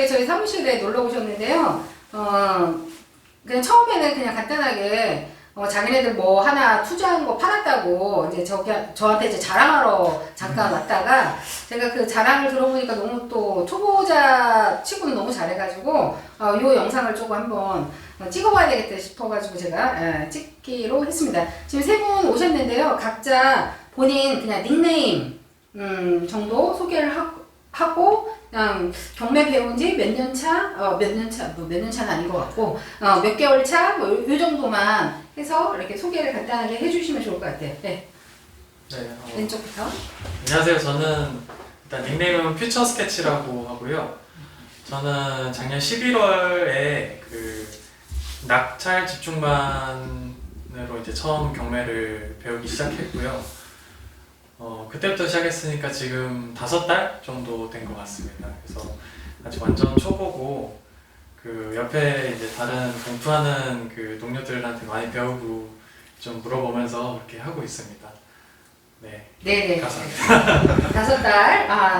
갑자기 저희 사무실에 놀러 오셨는데요. 그냥 처음에는 그냥 간단하게 자기네들 뭐 하나 투자한 거 팔았다고 이제 저한테 이제 자랑하러 잠깐 왔다가 제가 그 자랑을 들어보니까 너무 또 초보자 치고는 너무 잘해가지고 요 영상을 조금 한번 찍어봐야 되겠다 싶어가지고 제가 찍기로 했습니다. 지금 세 분 오셨는데요. 각자 본인 그냥 닉네임 정도 소개를 하고 그냥 경매 배운 지 몇 년 차, 몇 년 차는 아닌 것 같고 몇 개월 차, 뭐 요 정도만 해서 이렇게 소개를 간단하게 해주시면 좋을 것 같아요. 네. 네. 왼쪽부터. 안녕하세요. 저는 일단 닉네임은 퓨처 스케치라고 하고요. 저는 작년 11월에 그 낙찰 집중반으로 이제 처음 경매를 배우기 시작했고요. 그때부터 시작했으니까 지금 5달 정도 된 것 같습니다. 그래서 아직 완전 초보고 그 옆에 이제 다른 공부하는 그 동료들한테 많이 배우고 좀 물어보면서 그렇게 하고 있습니다. 네. 네네. 감사합니다. 5달.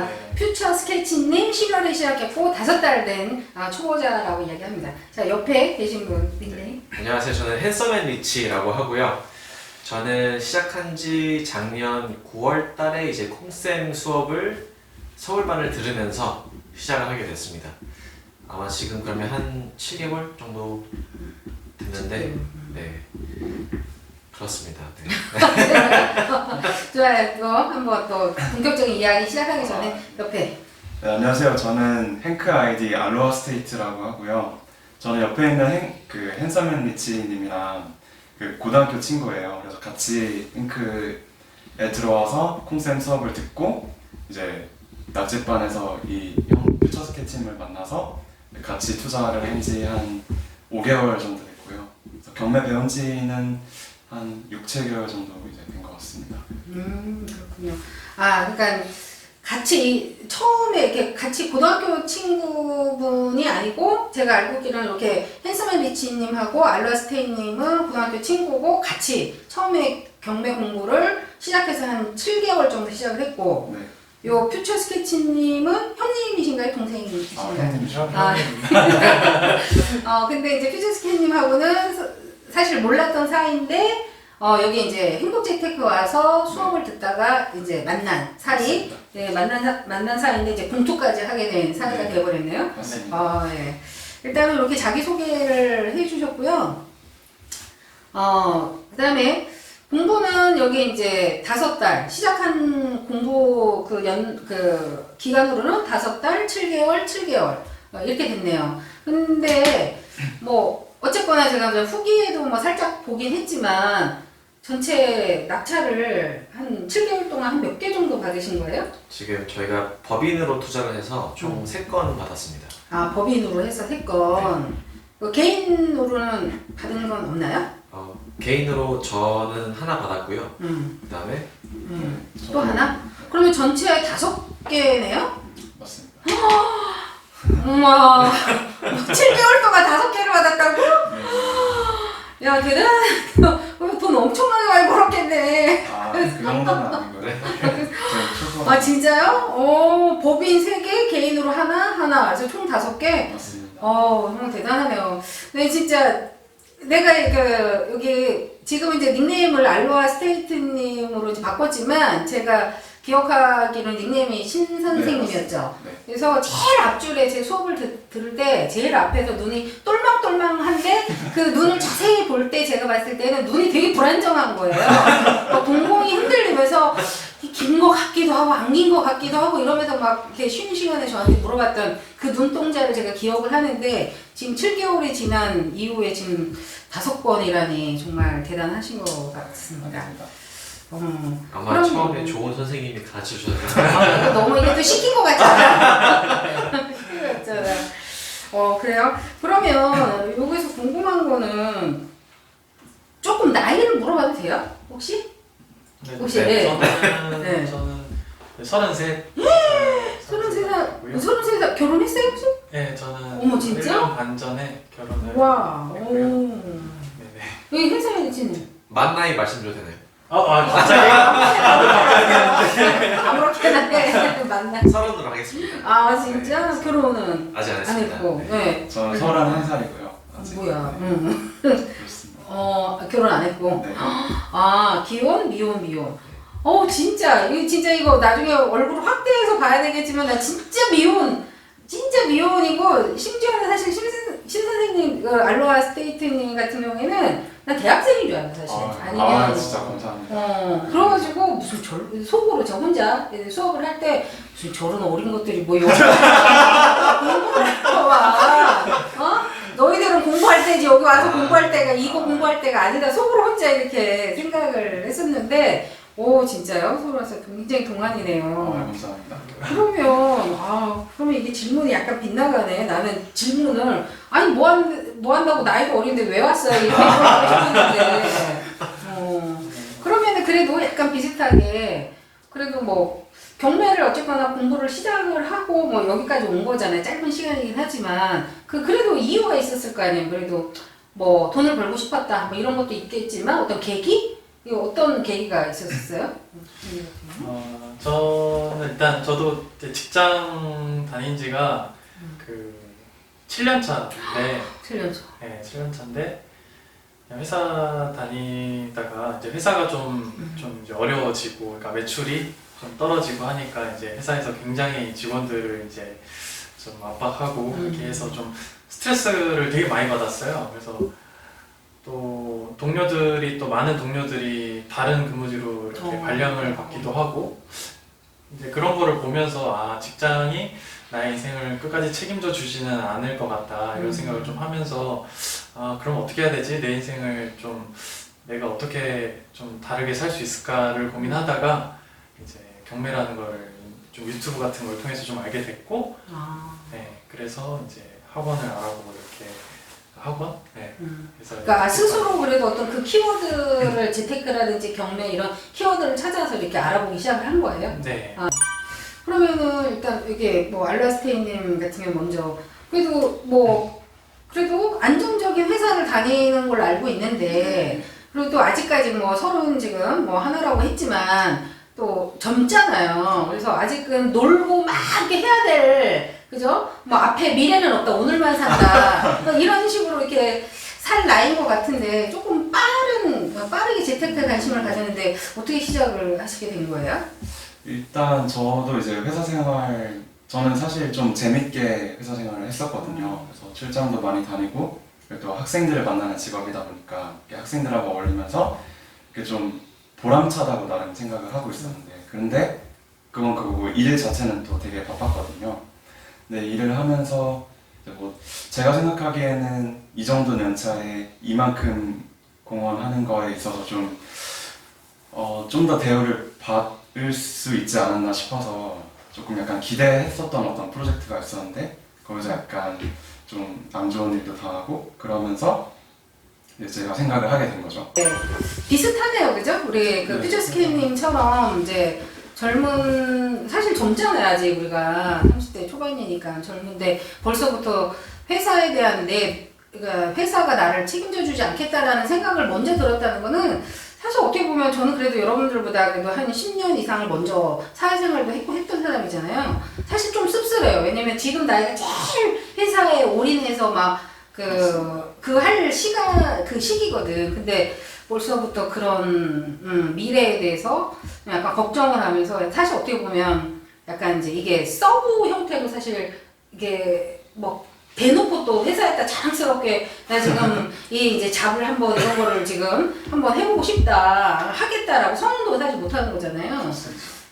네. 퓨처 스케치님 11월에 시작했고 5달 된 초보자라고 이야기합니다. 자, 옆에 계신 분 닉네임. 안녕하세요. 저는 핸섬 앤 리치라고 하고요. 저는 시작한 지 작년 9월 달에 이제 콩쌤 수업을 서울반을 들으면서 시작을 하게 됐습니다. 아마 지금 그러면 한 7개월 정도 됐는데, 네. 그렇습니다. 네. 좋아요. 또 한번 또 본격적인 이야기 시작하기 전에 옆에. 네, 안녕하세요. 저는 행크 아이디 알로하 스테이트라고 하고요. 저는 옆에 있는 핸섬 앤 리치님이랑 그 고등학교 친구예요. 그래서 같이 행크에 들어와서 콩쌤 수업을 듣고 이제 낮제반에서 이 형 퓨처 스케치님을 만나서 같이 투자를 한 지 한 5개월 정도 됐고요. 그래서 경매 배운 지는 한 6, 7개월 정도 이제 된 것 같습니다. 그렇군요. 그러니까 같이 처음에 이렇게 같이 고등학교 친구분이 아니고 제가 알고 있기로는 이렇게 핸섬 앤 리치님하고 알라스테이님은 고등학교 친구고 같이 처음에 경매 공부를 시작해서 한 7개월 정도 시작을 했고 네. 요 퓨처 스케치님은 형님이신가요? 동생이신가요? 형님이죠? 근데 이제 퓨처 스케치님하고는 사실 몰랐던 사이인데 여기 이제 행복재테크 와서 수업을 듣다가 이제 만난 사이, 네, 만난 사이인데 이제 공투까지 하게 된 사이가 네. 되어버렸네요. 맞습니다. 예. 일단은 이렇게 자기 소개를 해주셨고요. 그다음에 공부는 여기 이제 5달 시작한 공부 그 기간으로는 5달, 7개월 이렇게 됐네요. 근데 뭐 어쨌거나 제가 이제 후기에도 뭐 살짝 보긴 했지만 전체 낙찰을 한 7개월 동안 한 몇 개 정도 받으신 거예요? 지금 저희가 법인으로 투자를 해서 총 3건 받았습니다. 법인으로 해서 3건. 개인으로는 받은 건 없나요? 개인으로 저는 하나 받았고요. 그 다음에 또 하나? 그러면 전체 5개네요? 맞습니다. 우와. 7개월 동안 5개를 받았다고? 야, 대단하다. 돈 엄청나게 많이 벌었겠네. 그 정도는 아니고요. 진짜요? 법인 3개, 개인으로 하나. 그래서 총 5개? 맞습니다. 정말 대단하네요. 네, 진짜 내가 여기 지금 이제 닉네임을 알로하 스테이트님으로 이제 바꿨지만 제가 기억하기로는 닉네임이 신 선생님이었죠. 네. 그래서 제일 앞줄에 제 수업을 들을 때 제일 앞에서 눈이 똘망똘망한데 그 눈을 자세히 볼 때 제가 봤을 때는 눈이 되게 불안정한 거예요. 동공이 흔들리면서 긴 거 같기도 하고 안 긴 거 같기도 하고 이러면서 막 이렇게 쉬는 시간에 저한테 물어봤던 그 눈동자를 제가 기억을 하는데 지금 7개월이 지난 이후에 지금 5건이라니 정말 대단하신 것 같습니다. 아마 그럼 처음에 좋은 선생님이 가르쳐 주셨는데 이거 너무 이게 또 시킨 것 같잖아. 시킨 것 같잖아. 그래요? 그러면 여기서 궁금한 거는 조금 나이를 물어봐도 돼요? 혹시? 네. 혹시? 네. 저는 33. 33살 결혼했어요 혹시? 네, 저는 어머, 진짜? 1년 반 전에 결혼을 와. 했고요. 오. 네네. 여기 회사에 지는 만 나이 말씀드려도 되나요? 갑자기? 아무렇게나 해. 만나. 서른으로 하겠습니다. 아 진짜? 결혼은 아직 안 안 했습니다. 했고. 네. 네. 저는 31살이고요. 아직. 뭐야? 그렇습니다. 결혼 안 했고. 네. 아 기혼, 미혼. 진짜 이거 나중에 얼굴 확대해서 봐야 되겠지만 나 진짜 미혼이고 심지어는 사실 신 선생님 알로하 스테이트님 같은 경우에는 난 대학생인 줄 알았어 사실. 아니면 진짜 감사합니다. 그래가지고 무슨 속으로 저 혼자 수업을 할 때 무슨 저런 어린 것들이 뭐 여기 공부를 하러 와. 너희들은 공부할 때지 여기 와서 공부할 때가 이거 공부할 때가 아니다. 속으로 혼자 이렇게 생각을 했었는데 진짜요? 서로 와서 굉장히 동안이네요. 감사합니다. 그러면 이게 질문이 약간 빗나가네. 나는 질문을 아니 뭐 한다고 나이가 어린데 왜 왔어요? 이렇게 물어보셨는데 그러면은 그래도 약간 비슷하게 그래도 뭐 경매를 어쨌거나 공부를 시작을 하고 뭐 여기까지 온 거잖아요. 짧은 시간이긴 하지만 그래도 이유가 있었을 거 아니에요. 그래도 뭐 돈을 벌고 싶었다 뭐 이런 것도 있겠지만 어떤 계기? 이거 어떤 계기가 있었어요? 저는 일단 저도 이제 직장 다닌 지가 7년 차인데 7년 차. 네, 7년 차인데 회사 다니다가 이제 회사가 좀 이제 어려워지고 그러니까 매출이 좀 떨어지고 하니까 이제 회사에서 굉장히 직원들을 이제 좀 압박하고 이렇게 해서 좀 스트레스를 되게 많이 받았어요. 그래서 또 동료들이 또 많은 동료들이 다른 근무지로 이렇게 발령을 받기도 하고 이제 그런 거를 보면서 직장이 나의 인생을 끝까지 책임져 주지는 않을 것 같다 이런 생각을 좀 하면서 그럼 어떻게 해야 되지? 내 인생을 좀 내가 어떻게 좀 다르게 살 수 있을까를 고민하다가 이제 경매라는 걸 좀 유튜브 같은 걸 통해서 좀 알게 됐고 네, 그래서 이제 학원을 알아보고 이렇게 학원? 네. 그래서 그러니까 스스로 그래도 어떤 그 키워드를 재테크라든지 경매 이런 키워드를 찾아서 이렇게 알아보기 시작을 한 거예요? 네. 그러면은 일단 이게 뭐 알라스테이님 같은 경우 먼저 그래도 안정적인 회사를 다니는 걸로 알고 있는데 그리고 또 아직까지 뭐 30 지금 뭐 하나라고 했지만 또 젊잖아요. 그래서 아직은 놀고 막 이렇게 해야 될 그죠? 뭐 앞에 미래는 없다 오늘만 산다 이런 식으로 이렇게 살 나이인 것 같은데 조금 빠르게 재테크에 관심을 가졌는데 어떻게 시작을 하시게 된 거예요? 일단 저도 이제 회사 생활 저는 사실 좀 재밌게 회사 생활을 했었거든요. 그래서 출장도 많이 다니고 또 학생들을 만나는 직업이다 보니까 학생들하고 어울리면서 좀 보람차다고 나름 생각을 하고 있었는데 그런데 그건 그거고 일 자체는 또 되게 바빴거든요. 근데 일을 하면서 뭐 제가 생각하기에는 이 정도 연차에 이만큼 공헌하는 거에 있어서 좀 더 대우를 받을 수 있지 않았나 싶어서 조금 약간 기대했었던 어떤 프로젝트가 있었는데 거기서 약간 좀 안 좋은 일도 당하고 그러면서 이제 제가 생각을 하게 된 거죠. 네, 비슷하네요, 그죠? 우리 네. 퓨처스케이님처럼 이제 사실 젊잖아요, 아직 우리가 30대 초반이니까 젊은데 벌써부터 회사에 대한 그러니까 회사가 나를 책임져주지 않겠다라는 생각을 먼저 들었다는 거는 사실 어떻게 보면 저는 그래도 여러분들보다 그래도 한 10년 이상을 먼저 사회생활도 했던 사람이잖아요. 사실 좀 씁쓸해요. 왜냐면 지금 나이가 제일 회사에 올인해서 막 그 시기거든. 근데 벌써부터 그런 미래에 대해서 약간 걱정을 하면서 사실 어떻게 보면 약간 이제 이게 서브 형태로 사실 이게 뭐 대놓고 또 회사에다 자랑스럽게 나 지금 이 이제 잡을 한번 이런 거를 지금 한번 해보고 싶다 하겠다라고 선언도 사실 못하는 거잖아요.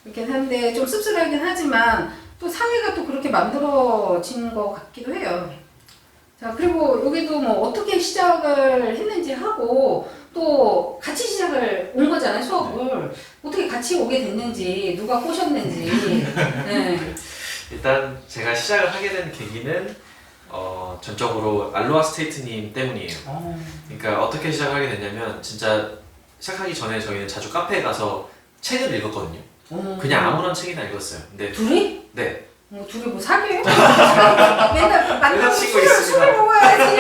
이렇게 하는데 좀 씁쓸하긴 하지만 또 사회가 또 그렇게 만들어진 것 같기도 해요. 자, 그리고 여기도 뭐 어떻게 시작을 했는지 하고 또 같이 시작을 온 거잖아요, 수업을. 어떻게 같이 오게 됐는지, 누가 꼬셨는지. 네. 일단 제가 시작을 하게 된 계기는 전적으로 알로하 스테이트님 때문이에요. 그러니까 어떻게 시작하게 됐냐면 진짜 시작하기 전에 저희는 자주 카페에 가서 책을 읽었거든요. 그냥 아무런 책이나 읽었어요. 근데 둘이? 네. 뭐 둘이 뭐 사귀어요? 맨날 만나고 여자친구 술을 있습니다. 먹어야지.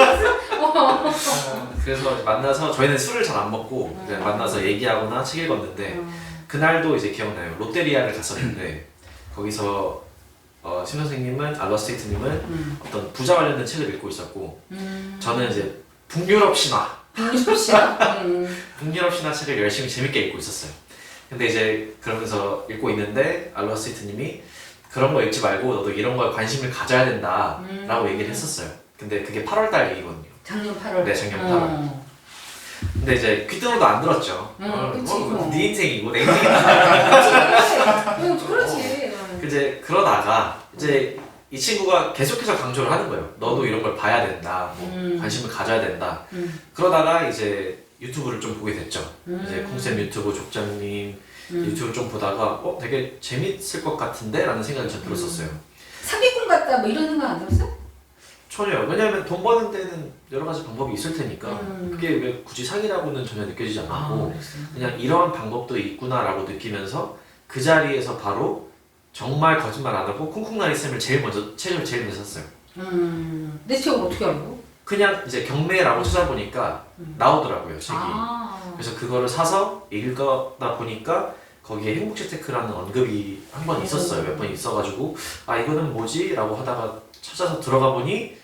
그래서 만나서 저희는 술을 잘 안 먹고 그냥 만나서 얘기하거나 책 읽었는데 그날도 이제 기억나요. 롯데리아를 갔었는데 거기서 심 선생님은 알러스테이트님은 어떤 부자 관련된 책을 읽고 있었고 저는 이제 북유럽 신화 북유럽 신화 책을 열심히 재밌게 읽고 있었어요. 근데 이제 그러면서 읽고 있는데 알러스테이트님이 그런 거 읽지 말고 너도 이런 거에 관심을 가져야 된다라고 얘기를 했었어요. 근데 그게 8월달 얘기거든요. 작년 8월. 네, 작년 8월. 근데 이제 귀등으로도 안 들었죠. 그치, 네 인생이고 내 인생이다. 그렇지. 이제 그러다가 이제 이 친구가 계속해서 강조를 하는 거예요. 너도 이런 걸 봐야 된다. 뭐 관심을 가져야 된다. 그러다가 이제 유튜브를 좀 보게 됐죠. 이제 콩쌤 유튜브, 족장님 유튜브 좀 보다가 되게 재밌을 것 같은데? 라는 생각이 전 들었었어요. 사기꾼 같다 뭐 이런 생각 안 들었어? 전혀요. 왜냐하면 돈 버는 데는 여러 가지 방법이 있을 테니까 그게 왜 굳이 사기라고는 전혀 느껴지지 않았고 그냥 이러한 방법도 있구나라고 느끼면서 그 자리에서 바로 정말 거짓말 안 하고 쿵쿵나리 쌤을 책을 제일 먼저 샀어요. 내 책을 어떻게 알고? 그냥 이제 경매라고 찾아보니까 나오더라고요, 책이. 그래서 그거를 사서 읽다 보니까 거기에 행복재테크라는 언급이 한 번 있었어요. 몇 번 있어가지고 이거는 뭐지? 라고 하다가 찾아서 들어가 보니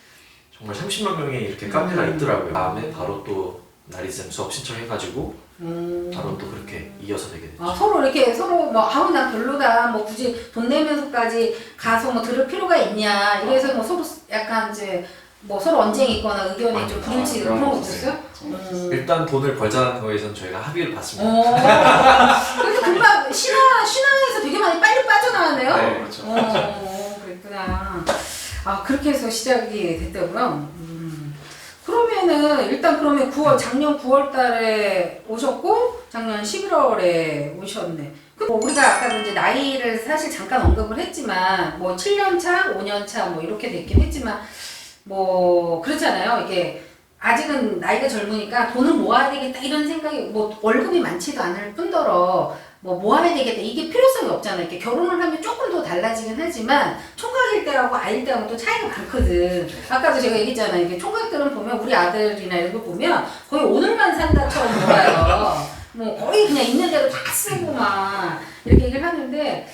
정말 30만 명의 이렇게 카페가 있더라고요. 다음에 바로 또 나리쌤 수업 신청해가지고 바로 또 그렇게 이어서 되게 됐죠. 서로 이렇게 서로 뭐 난 별로다 뭐 굳이 돈 내면서까지 가서 뭐 들을 필요가 있냐 이래서 뭐 서로 약간 이제 뭐 서로 언쟁이 있거나 의견이 좀 부딪히고 그런 거 없었어요? 일단 돈을 벌자는 거에선 저희가 합의를 봤습니다. 그래서 금방 신화에서 되게 많이 빨리 빠져나왔네요. 네, 그렇죠. 그랬구나. 그렇게 해서 시작이 됐다고요? 그러면은 일단 그러면 작년 9월 달에 오셨고 작년 11월에 오셨네. 우리가 아까도 이제 나이를 사실 잠깐 언급을 했지만 뭐 7년 차, 5년 차 뭐 이렇게 됐긴 했지만 뭐 그렇잖아요. 이게 아직은 나이가 젊으니까 돈을 모아야 되겠다 이런 생각이 뭐 월급이 많지도 않을 뿐더러 뭐 모아야 되겠다 이게 필요성이 없잖아요. 이렇게 결혼을 하면 조금 더 달라지긴 하지만 총각일 때하고 아이일 때하고 또 차이가 많거든. 아까도 제가 얘기했잖아요. 이게 총각들은 보면 우리 아들이나 이런 거 보면 거의 오늘만 산다처럼 놀아요. 뭐 거의 그냥 있는 대로 다 쓰고 막 이렇게 얘기를 하는데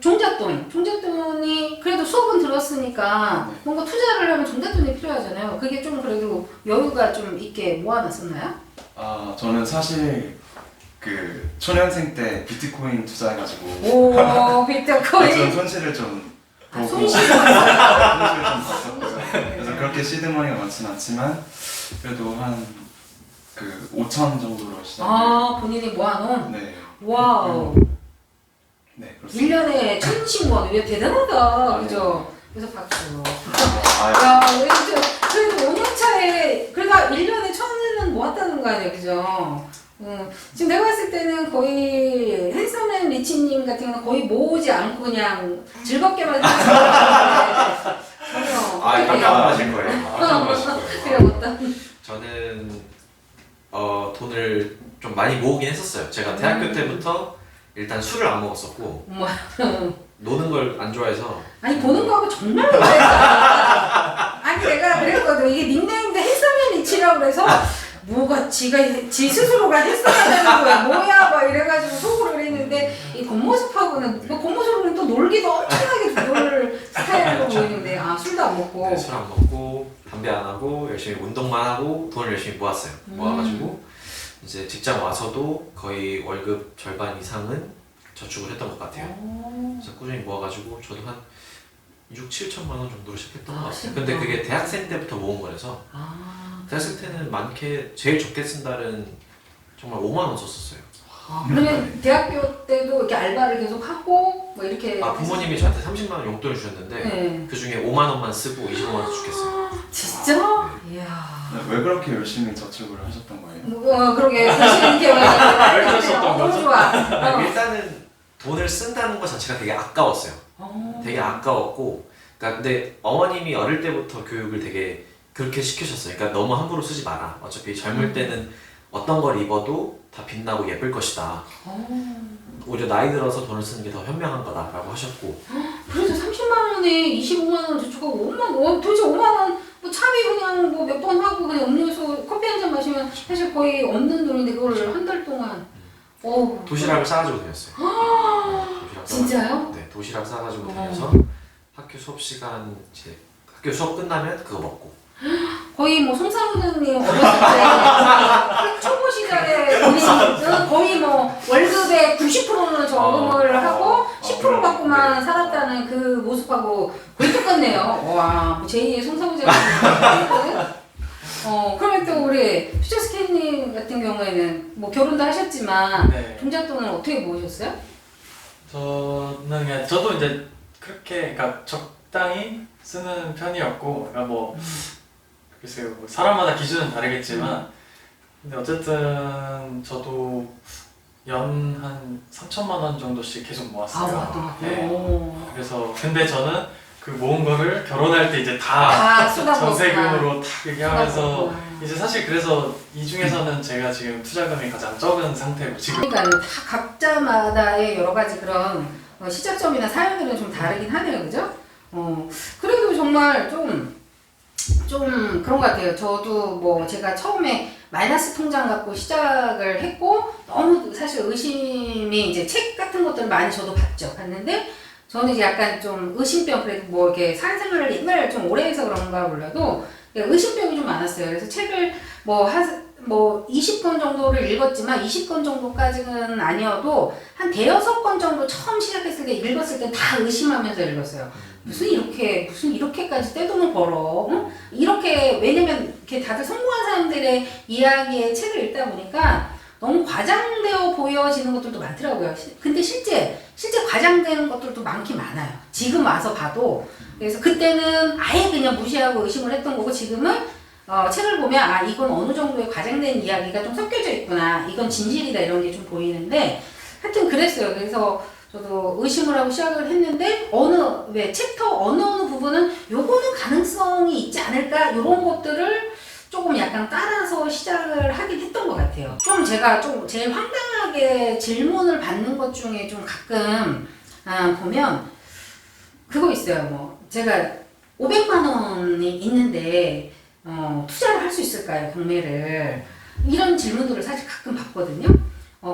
종잣돈이 그래도 수업은 들었으니까 뭔가 투자를 하면 종잣돈이 필요하잖아요. 그게 좀 그래도 여유가 좀 있게 모아놨었나요? 저는 사실 그 초년생 때 비트코인 투자해가지고 오 비트코인 좀 손실을 좀 보고 손실 좀 봤었고요. 그래서 그렇게 시드머니가 많지는 않지만 그래도 한 그 5천 정도로 시작. 본인이 모아놓은? 네. 와우. 네, 그렇습니다. 1년에 1,000씩 모아놓은 이거 대단하다. 그죠? 그래서 박수. 아, 그래도 5년 차에 그래도 1년에 1,000은 모았다는 거 아니에요, 그죠? 지금 내가 봤을 때는 거의 핸섬앤 리치님 같은 경우는 거의 모으지 않고 그냥 즐겁게만 하시는 전혀. 깜깜하실 거예요. 깜깜하실 거예요. 그래 어떤? 저는 돈을 좀 많이 모으긴 했었어요. 제가 대학교 때부터 일단 술을 안 먹었었고 노는 걸 안 좋아해서 아니 보는 거하고 정말 다르다. 아니 내가 그랬거든. 이게 닉네임도 핸섬앤 리치라고 그래서 뭐가 지 스스로가 핸섬하다는 거야. 뭐야 막 이래가지고 속으로 그랬는데 이 겉모습하고는 겉모습으로는 또 놀기도 엄청나게 놀 스타일로 보이는데 술도 안 먹고. 네, 술 안 먹고 담배 안 하고 열심히 운동만 하고 돈을 열심히 모았어요. 모아가지고 이제 직장 와서도 거의 월급 절반 이상은 저축을 했던 것 같아요. 그래서 꾸준히 모아가지고 저도 한 6, 7천만 원 정도로 시작했던 것 같아요. 근데 그게 대학생 때부터 모은 거라서 대학생 때는 많게 제일 적게 쓴 달은 정말 5만 원 썼었어요. 그러면 대학교 때도 이렇게 알바를 계속 하고 뭐 이렇게 부모님이 저한테 30만 원 용돈을 주셨는데 네. 그 중에 5만 원만 쓰고 25만 원 죽겠어요. 진짜? 네. 이야. 왜 그렇게 열심히 저축을 하셨던 거예요? 그러게 사실 이렇게 하셨던 너무 거죠? 좋아. 일단은 돈을 쓴다는 것 자체가 되게 아까웠어요. 되게 아까웠고, 그러니까 근데 어머님이 어릴 때부터 교육을 되게 그렇게 시키셨어요. 그러니까 너무 함부로 쓰지 마라. 어차피 젊을 때는 어떤 걸 입어도 다 빛나고 예쁠 것이다. 오히려 나이 들어서 돈을 쓰는 게 더 현명한 거다라고 하셨고. 그래도 30만 원에 25만 원 저축하고 5만 원, 도대체 5만 원, 뭐 차비 그냥 뭐 몇 번 하고 그냥 음료수 커피 한 잔 마시면 사실 거의 없는 돈인데 그걸 한 달 동안. 오. 도시락을 싸가지고 다녔어요. 도시락 진짜요? 네, 도시락 싸가지고 어. 다녀서 학교 수업 시간 이제 학교 수업 끝나면 그거 먹고. 거의 뭐 송사무장님 어렸을 때 초보 시절에 우리는 거의 뭐 월급의 90%는 저금을 하고 10% 갖고만 살았다는 그 모습하고 거의 똑같네요. 와, 제2의 송사무장님. 그러면 또 우리 퓨처스케이님 같은 경우에는 뭐 결혼도 하셨지만 네. 종잣돈을 어떻게 모으셨어요? 저는 그냥 저도 이제 그렇게 그러니까 적당히 쓰는 편이었고, 그러니까 뭐 글쎄요, 뭐 사람마다 기준은 다르겠지만, 근데 어쨌든 저도 연 한 3천만 원 정도씩 계속 모았어요. 맞다. 네. 그래서 근데 저는 그 모은 거를 결혼할 때 이제 다 쏟아부었구나. 전세금으로 다 얘기하면서 쏟아부었구나. 이제 사실 그래서 이 중에서는 제가 지금 투자금이 가장 적은 상태고 지금. 그러니까 다 각자마다의 여러 가지 그런 시작점이나 사연들은 좀 다르긴 하네요, 그죠? 그래도 정말 좀 그런 것 같아요. 저도 뭐 제가 처음에 마이너스 통장 갖고 시작을 했고 너무 사실 의심이 이제 책 같은 것들을 많이 저도 봤는데 저는 이제 약간 좀 의심병, 그래도 뭐 이렇게 사회생활을 옛날에 좀 오래 해서 그런가 몰라도 의심병이 좀 많았어요. 그래서 책을 뭐 20권 정도를 읽었지만 20권 정도까지는 아니어도 한 대여섯 권 정도 처음 시작했을 때 읽었을 때 다 의심하면서 읽었어요. 무슨 이렇게까지 떼돈을 벌어? 응? 이렇게, 왜냐면 이렇게 다들 성공한 사람들의 이야기의 책을 읽다 보니까 너무 과장되어 보여지는 것들도 많더라고요. 근데 실제 과장되는 것들도 많긴 많아요. 지금 와서 봐도. 그래서 그때는 아예 그냥 무시하고 의심을 했던 거고, 지금은 책을 보면 이건 어느 정도의 과장된 이야기가 좀 섞여져 있구나, 이건 진실이다, 이런 게 좀 보이는데 하여튼 그랬어요. 그래서 저도 의심을 하고 시작을 했는데 챕터 어느 부분은 요거는 가능성이 있지 않을까, 이런 것들을 조금 약간 따라서 시작을 하긴 했던 것 같아요. 좀 제가 좀 제일 황당하게 질문을 받는 것 중에 좀 가끔 보면 그거 있어요. 뭐 제가 500만 원이 있는데 투자를 할 수 있을까요, 경매를? 이런 질문들을 사실 가끔 받거든요.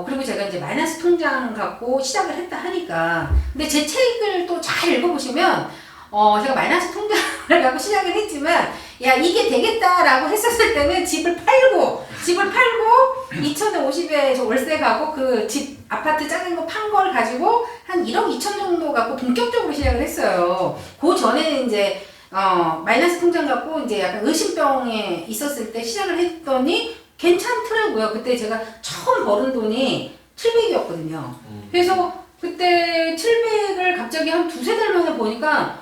그리고 제가 이제 마이너스 통장 갖고 시작을 했다 하니까, 근데 제 책을 또 잘 읽어보시면, 제가 마이너스 통장을 갖고 시작을 했지만, 야, 이게 되겠다라고 했었을 때는 집을 팔고 2,050에 저 월세 가고 그 집, 아파트 작은 거 판 걸 가지고 한 1억 2천 정도 갖고 본격적으로 시작을 했어요. 그 전에는 이제, 마이너스 통장 갖고 이제 약간 의심병에 있었을 때 시작을 했더니 괜찮더라고요. 그때 제가 처음 버는 돈이 700이었거든요. 그래서 그때 700을 갑자기 한 두세 달 만에 보니까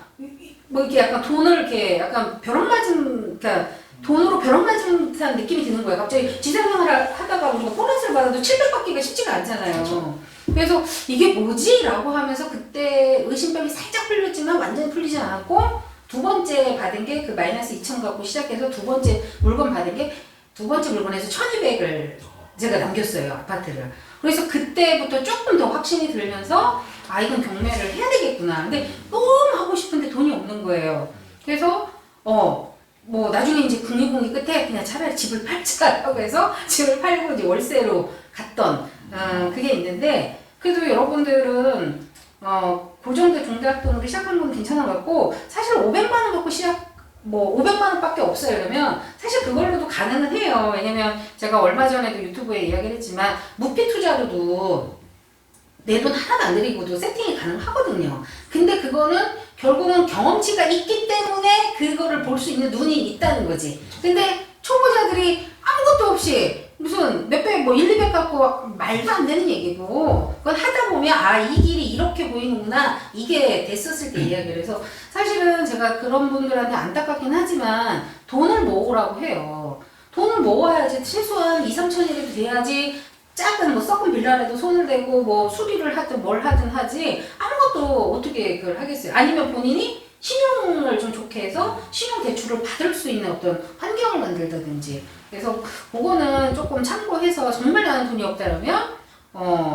뭐 이렇게 약간 돈을 이렇게 약간 벼락 맞은, 그러니까 돈으로 벼락 맞은 듯한 느낌이 드는 거예요. 갑자기 지상생활을 하다가 우리가 보너스를 받아도 700 받기가 쉽지가 않잖아요. 그렇죠. 그래서 이게 뭐지? 라고 하면서 그때 의심병이 살짝 풀렸지만 완전히 풀리지 않았고, 두 번째 받은 게 그 마이너스 2천 갖고 시작해서 두 번째 물건 받은 게 두 번째 물건에서 1,200을 제가 남겼어요, 아파트를. 그래서 그때부터 조금 더 확신이 들면서 이건 경매를 해야 되겠구나. 근데 너무 하고 싶은데 돈이 없는 거예요. 그래서 뭐 나중에 이제 궁리궁리 끝에 그냥 차라리 집을 팔자라고 해서 집을 팔고 이제 월세로 갔던 그게 있는데, 그래도 여러분들은 고정된 종잣돈으로 시작한 건 괜찮은 것 같고, 사실 500만 원 갖고 500만 원밖에 없어요. 그러면 사실 그걸로도 가능은 해요. 왜냐면 제가 얼마 전에도 유튜브에 이야기를 했지만 무피 투자로도 내 돈 하나도 안 들이고도 세팅이 가능하거든요. 근데 그거는 결국은 경험치가 있기 때문에 그거를 볼 수 있는 눈이 있다는 거지. 근데 초보자들이 아무것도 없이 무슨 몇백, 1, 200 갖고 말도 안 되는 얘기고, 그건 하다 보면 이 길이 이렇게 보이는구나, 이게 됐었을 때 이야기를 해서, 사실은 제가 그런 분들한테 안타깝긴 하지만 돈을 모으라고 해요. 돈을 모아야지 최소한 2, 3천이라도 돼야지 작은 썩은 빌라라도 손을 대고 수리를 하든 뭘 하든 하지, 아무것도 어떻게 그걸 하겠어요. 아니면 본인이 신용을 좀 좋게 해서 신용 대출을 받을 수 있는 어떤 환경을 만들다든지. 그래서 그거는 조금 참고해서 정말 나는 돈이 없다면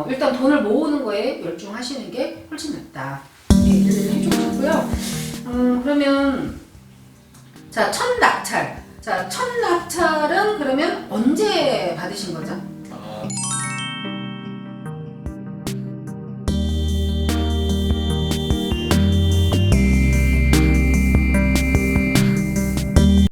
일단 돈을 모으는 거에 열중하시는 게 훨씬 낫다. 얘기를 해주고 싶고요. 그러면 자, 첫 낙찰. 자, 첫 낙찰은 그러면 언제 받으신 거죠? 아,